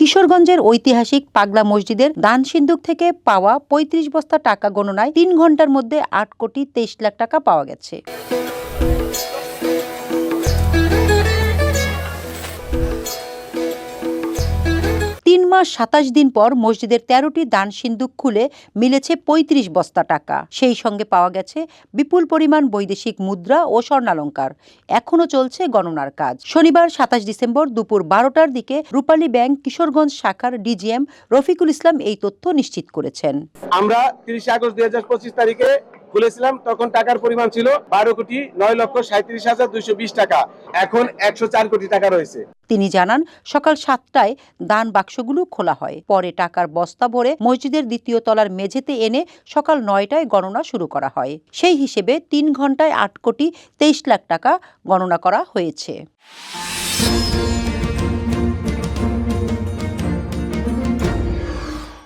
কিশোরগঞ্জের ঐতিহাসিক পাগলা মসজিদের দান সিন্দুক থেকে পাওয়া ৩৫ বস্তা টাকা গণনায় ৩ ঘন্টার মধ্যে ৮,২৩,০০,০০০ টাকা পাওয়া গেছে। ৩ মাস ২৭ দিন পর মসজিদের ১৩টি দান সিন্দুক খুলে মিলেছে ৩৫ বস্তা টাকা। সেই সঙ্গে পাওয়া গেছে বিপুল পরিমাণ বৈদেশিক মুদ্রা ও স্বর্ণালংকার। এখনো চলছে গণনার কাজ। শনিবার ২৭ ডিসেম্বর দুপুর ১২টার দিকে রূপালী ব্যাংক কিশোরগঞ্জ শাখার ডিজিএম রফিকুল ইসলাম এই তথ্য নিশ্চিত করেছেন। আমরা ৩০ আগস্ট ২০২৫ তারিখে খুলেছিলাম, তখন টাকার পরিমাণ ছিল ১২,৯,৩৭,২২০ টাকা। এখন ১০৪ কোটি টাকা রয়েছে। তিনি জানান, সকাল ৭টায় দান বাক্সগুলো খোলা হয়। পরে টাকার বস্তা ভরে মসজিদের দ্বিতীয় তলার মেঝেতে এনে সকাল ৯টায় গণনা শুরু করা হয়। সেই হিসেবে ৩ ঘন্টায় ৮,২৩,০০,০০০ টাকা গণনা করা হয়েছে।